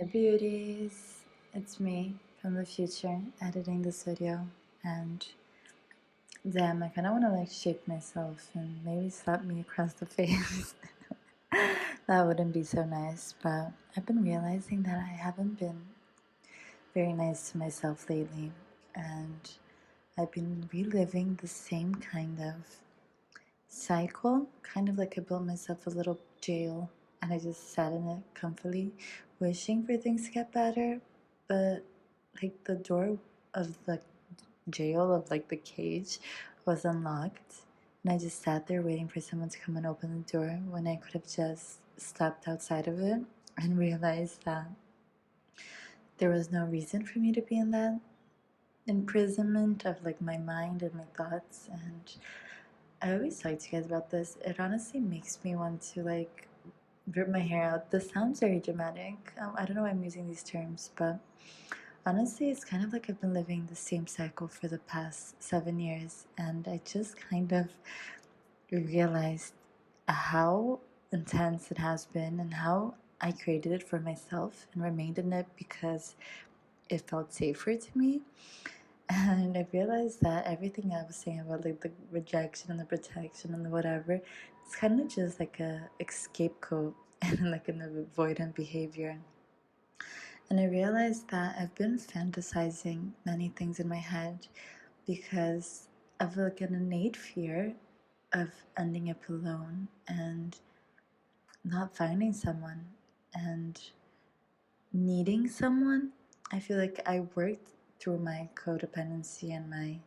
Hi beauties, it's me from the future editing this video, and damn, I kind of want to like shake myself and maybe slap me across the face. That wouldn't be so nice, but I've been realizing that I haven't been very nice to myself lately, and I've been reliving the same kind of cycle, kind of like I built myself a little jail and I just sat in it comfortably, wishing for things to get better. But like the door of the jail, of like the cage, was unlocked. And I just sat there waiting for someone to come and open the door when I could have just stepped outside of it and realized that there was no reason for me to be in that imprisonment of like my mind and my thoughts. And I always talk to you guys about this. It honestly makes me want to like rip my hair out. This sounds very dramatic. I don't know why I'm using these terms, but honestly, it's kind of like I've been living the same cycle for the past 7 years, and I just kind of realized how intense it has been and how I created it for myself and remained in it because it felt safer to me. And I realized that everything I was saying about like the rejection and the protection and the whatever, it's kind of just like a scapegoat and like an avoidant behavior. And I realized that I've been fantasizing many things in my head because of like an innate fear of ending up alone and not finding someone and needing someone. I feel like I worked through my codependency and my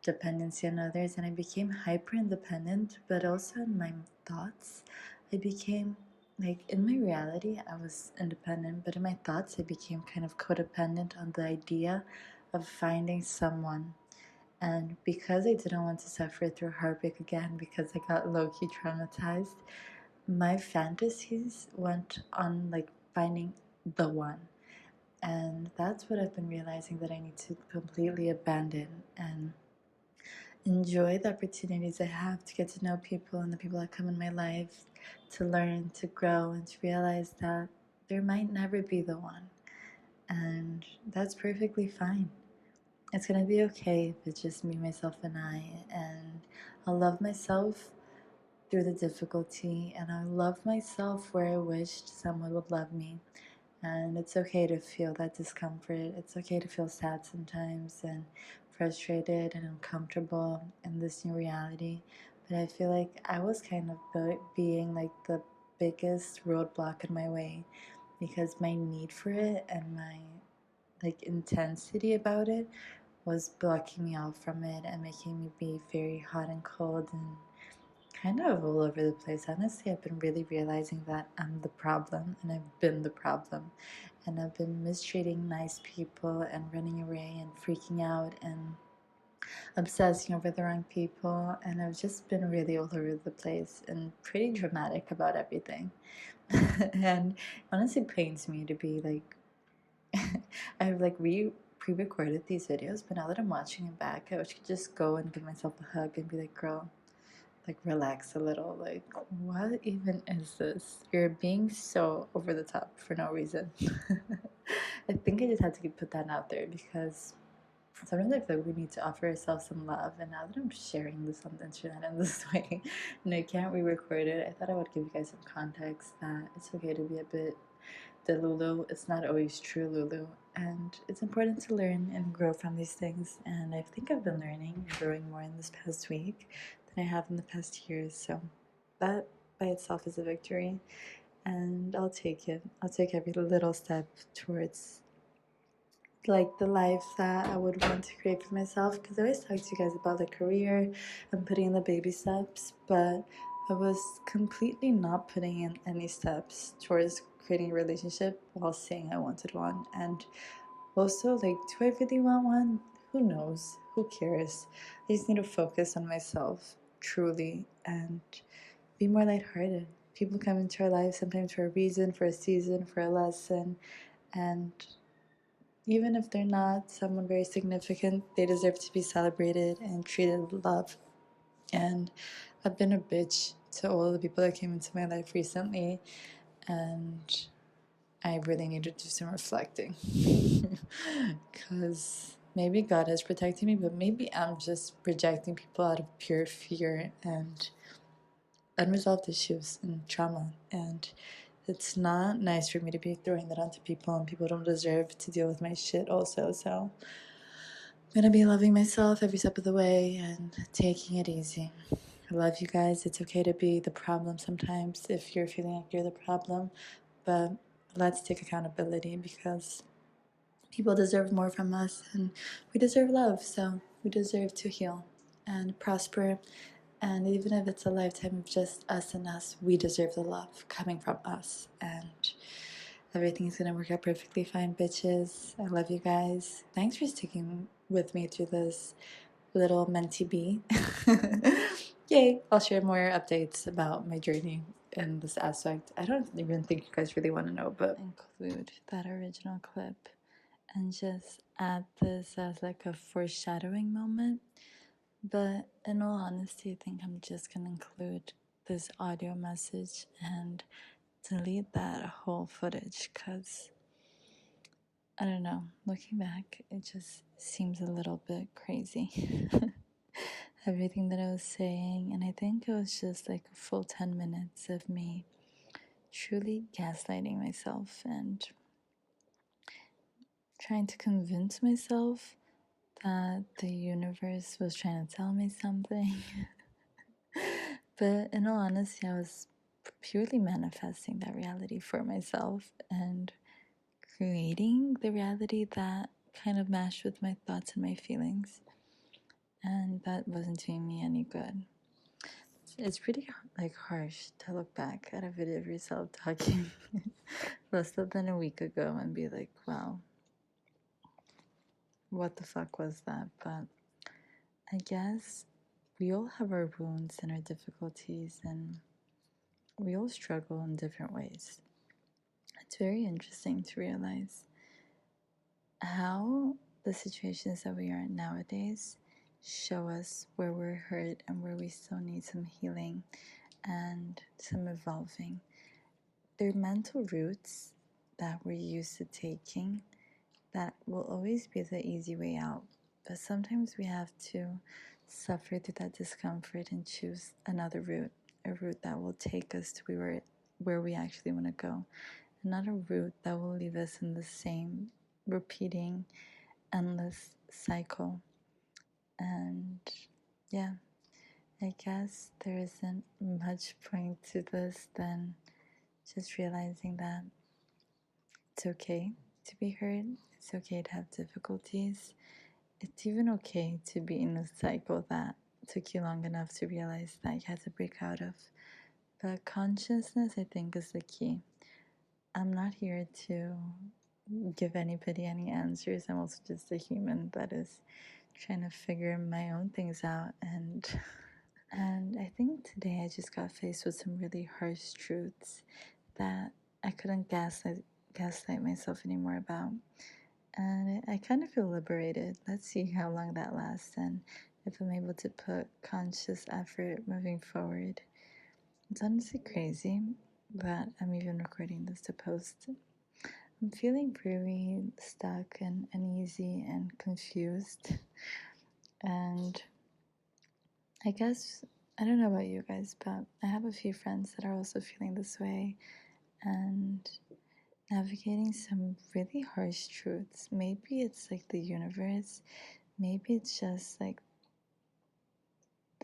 dependency on others, and I became hyper independent, but also in my thoughts I became like, in my reality I was independent, but in my thoughts I became kind of codependent on the idea of finding someone. And because I didn't want to suffer through heartbreak again, because I got low-key traumatized, my fantasies went on like finding the one. And that's what I've been realizing that I need to completely abandon and enjoy the opportunities I have to get to know people and the people that come in my life, to learn, to grow, and to realize that there might never be the one. And that's perfectly fine. It's gonna be okay if it's just me, myself, and I. And I'll love myself through the difficulty, and I love myself where I wished someone would love me. And it's okay to feel that discomfort. It's okay to feel sad sometimes and frustrated and uncomfortable in this new reality. But I feel like I was kind of being like the biggest roadblock in my way because my need for it and my like intensity about it was blocking me off from it and making me be very hot and cold and kind of all over the place. Honestly, I've been really realizing that I'm the problem and I've been the problem. And I've been mistreating nice people and running away and freaking out and obsessing over the wrong people. And I've just been really all over the place and pretty dramatic about everything. And honestly pains me to be like, I've like pre-recorded these videos, but now that I'm watching them back, I wish I could just go and give myself a hug and be like, girl, like relax a little. Like, what even is this? You're being so over the top for no reason. I think I just had to put that out there because sometimes I feel like we need to offer ourselves some love. And now that I'm sharing this on the internet in this way and I can't re-record it, I thought I would give you guys some context that it's okay to be a bit delulu. It's not always true Lulu, and it's important to learn and grow from these things. And I think I've been learning and growing more in this past week than I have in the past years. So that by itself is a victory, and I'll take it. I'll take every little step towards like the life that I would want to create for myself, because I always talk to you guys about the career and putting in the baby steps, but I was completely not putting in any steps towards creating a relationship while saying I wanted one. And also, like, do I really want one? Who knows? Who cares? I just need to focus on myself truly and be more lighthearted. People come into our lives sometimes for a reason, for a season, for a lesson, and even if they're not someone very significant, they deserve to be celebrated and treated with love. And I've been a bitch to all the people that came into my life recently, and I really need to do some reflecting. Because maybe God is protecting me, but maybe I'm just projecting people out of pure fear and unresolved issues and trauma. And it's not nice for me to be throwing that onto people, and people don't deserve to deal with my shit also. So I'm gonna be loving myself every step of the way and taking it easy. I love you guys. It's okay to be the problem sometimes if you're feeling like you're the problem, but let's take accountability because people deserve more from us and we deserve love. So we deserve to heal and prosper. And even if it's a lifetime of just us and us, we deserve the love coming from us. And everything's gonna work out perfectly fine, bitches. I love you guys. Thanks for sticking with me through this little mentee bee. Yay! I'll share more updates about my journey in this aspect. I don't even think you guys really want to know, but include that original clip and just add this as like a foreshadowing moment. But in all honesty, I think I'm just gonna include this audio message and delete that whole footage because I don't know, looking back, it just seems a little bit crazy. Everything that I was saying, and I think it was just like a full 10 minutes of me truly gaslighting myself and trying to convince myself that the universe was trying to tell me something. But in all honesty, I was purely manifesting that reality for myself and creating the reality that kind of matched with my thoughts and my feelings. And that wasn't doing me any good. It's pretty like harsh to look back at a video of yourself talking less than a week ago and be like, wow, what the fuck was that? But I guess we all have our wounds and our difficulties, and we all struggle in different ways. It's very interesting to realize how the situations that we are in nowadays show us where we're hurt and where we still need some healing and some evolving. They're mental roots that we're used to taking that will always be the easy way out. But sometimes we have to suffer through that discomfort and choose another route, a route that will take us to where we actually want to go, and not a route that will leave us in the same repeating endless cycle. And yeah, I guess there isn't much point to this than just realizing that it's okay to be hurt, it's okay to have difficulties, it's even okay to be in a cycle that took you long enough to realize that you had to break out of. But consciousness, I think, is the key. I'm not here to give anybody any answers. I'm also just a human that is trying to figure my own things out. And I think today I just got faced with some really harsh truths that I couldn't gaslight myself anymore about. And I kind of feel liberated. Let's see how long that lasts and if I'm able to put conscious effort moving forward. It's honestly crazy that I'm even recording this to post. I'm feeling very stuck and uneasy and confused. And I guess, I don't know about you guys, but I have a few friends that are also feeling this way and navigating some really harsh truths. Maybe it's like the universe, maybe it's just like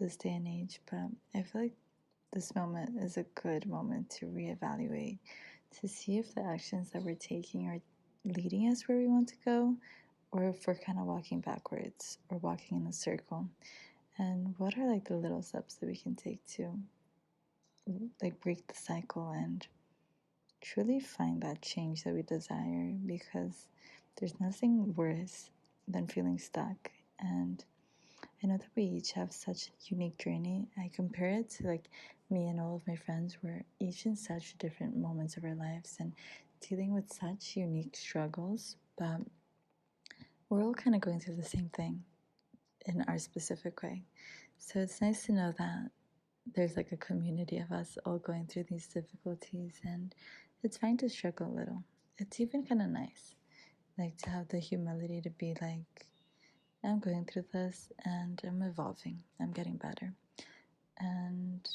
this day and age, but I feel like this moment is a good moment to reevaluate, to see if the actions that we're taking are leading us where we want to go, or if we're kind of walking backwards or walking in a circle. And what are like the little steps that we can take to like break the cycle and truly find that change that we desire, because there's nothing worse than feeling stuck. And I know that we each have such a unique journey. I compare it to like me and all of my friends. We're each in such different moments of our lives and dealing with such unique struggles, but we're all kind of going through the same thing in our specific way. So it's nice to know that there's like a community of us all going through these difficulties, and it's fine to struggle a little. it's even kind of nice, like to have the humility to be like, I'm going through this and I'm evolving, I'm getting better. And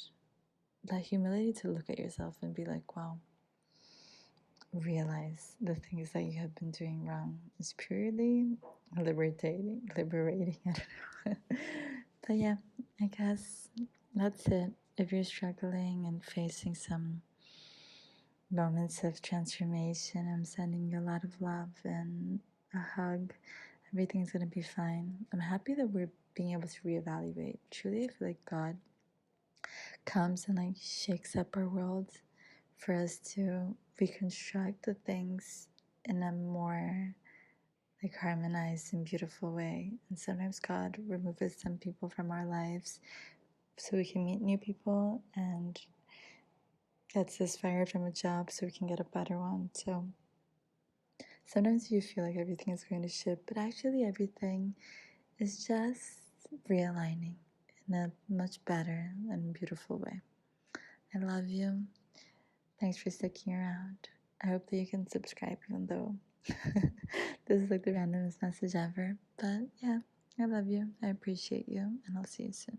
that humility to look at yourself and be like, wow, realize the things that you have been doing wrong is purely liberating. I don't know. But yeah, I guess that's it. If you're struggling and facing some moments of transformation, I'm sending you a lot of love and a hug. Everything's gonna be fine. I'm happy that we're being able to reevaluate. Truly, I feel like God comes and like shakes up our world for us to reconstruct the things in a more like harmonized and beautiful way. And sometimes God removes some people from our lives so we can meet new people, and gets us fired from a job so we can get a better one. So sometimes you feel like everything is going to shit, but actually everything is just realigning in a much better and beautiful way. I love you. Thanks for sticking around. I hope that you can subscribe, even though this is like the randomest message ever. But yeah, I love you. I appreciate you, and I'll see you soon.